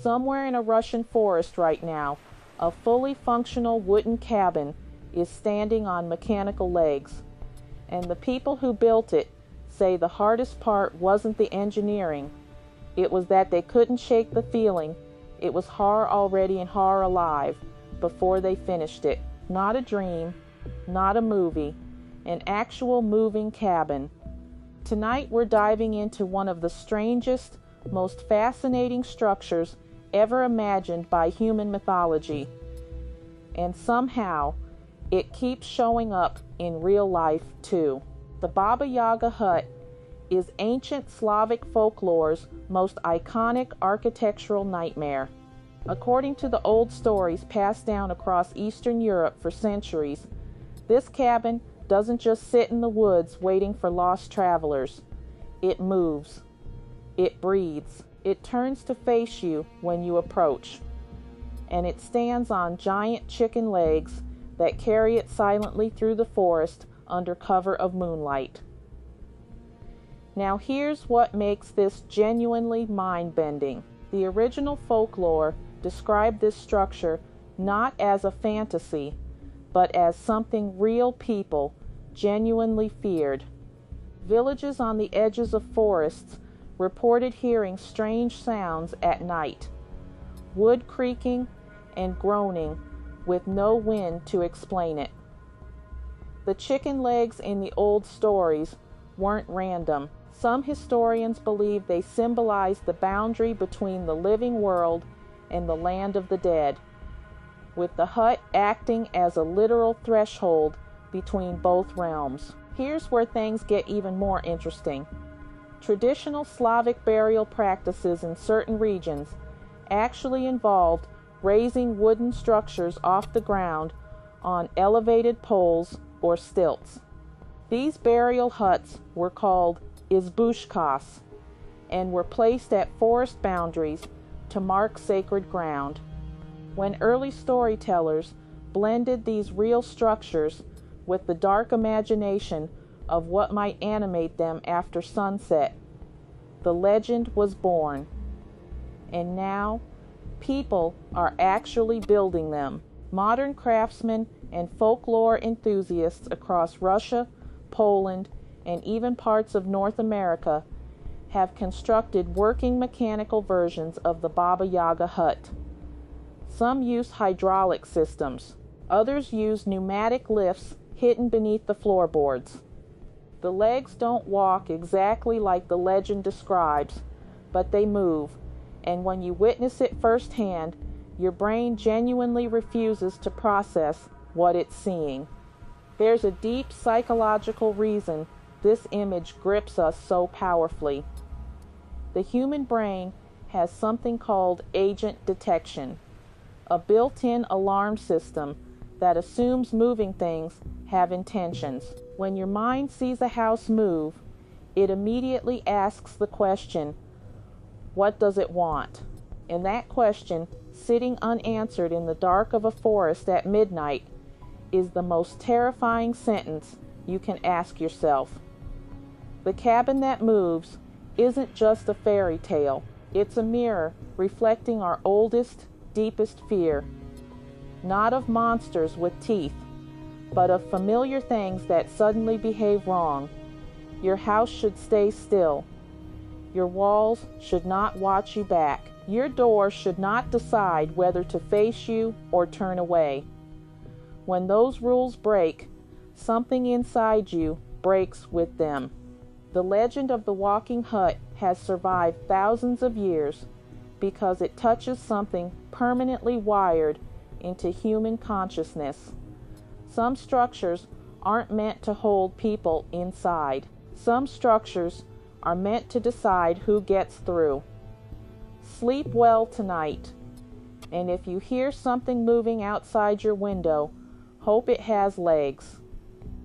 Somewhere in a Russian forest right now, a fully functional wooden cabin is standing on mechanical legs, and the people who built it say the hardest part wasn't the engineering, it was that they couldn't shake the feeling it was horror already and horror alive before they finished it. Not a dream, not a movie, an actual moving cabin. Tonight we're diving into one of the strangest, most fascinating structures ever imagined by human mythology. And somehow, it keeps showing up in real life too. The Baba Yaga Hut is ancient Slavic folklore's most iconic architectural nightmare. According to the old stories passed down across Eastern Europe for centuries, this cabin doesn't just sit in the woods waiting for lost travelers. It moves. It breathes. It turns to face you when you approach. And it stands on giant chicken legs that carry it silently through the forest under cover of moonlight. Now here's what makes this genuinely mind-bending. The original folklore described this structure not as a fantasy, but as something real people genuinely feared. Villages on the edges of forests reported hearing strange sounds at night, wood creaking and groaning with no wind to explain it. The chicken legs in the old stories weren't random. Some historians believe they symbolized the boundary between the living world and the land of the dead, with the hut acting as a literal threshold between both realms. Here's where things get even more interesting. Traditional Slavic burial practices in certain regions actually involved raising wooden structures off the ground on elevated poles or stilts. These burial huts were called isbushkas and were placed at forest boundaries to mark sacred ground. When early storytellers blended these real structures with the dark imagination of what might animate them after sunset, the legend was born. And now, people are actually building them. Modern craftsmen and folklore enthusiasts across Russia, Poland, and even parts of North America have constructed working mechanical versions of the Baba Yaga Hut. Some use hydraulic systems. Others use pneumatic lifts hidden beneath the floorboards. The legs don't walk exactly like the legend describes, but they move, and when you witness it firsthand, your brain genuinely refuses to process what it's seeing. There's a deep psychological reason this image grips us so powerfully. The human brain has something called agent detection, a built-in alarm system that assumes moving things have intentions. When your mind sees a house move, it immediately asks the question, what does it want? And that question, sitting unanswered in the dark of a forest at midnight, is the most terrifying sentence you can ask yourself. The cabin that moves isn't just a fairy tale. It's a mirror reflecting our oldest, deepest fear, not of monsters with teeth, but of familiar things that suddenly behave wrong. Your house should stay still. Your walls should not watch you back. Your door should not decide whether to face you or turn away. When those rules break, something inside you breaks with them. The legend of the walking hut has survived thousands of years because it touches something permanently wired into human consciousness. Some structures aren't meant to hold people inside. Some structures are meant to decide who gets through. Sleep well tonight, and if you hear something moving outside your window, hope it has legs.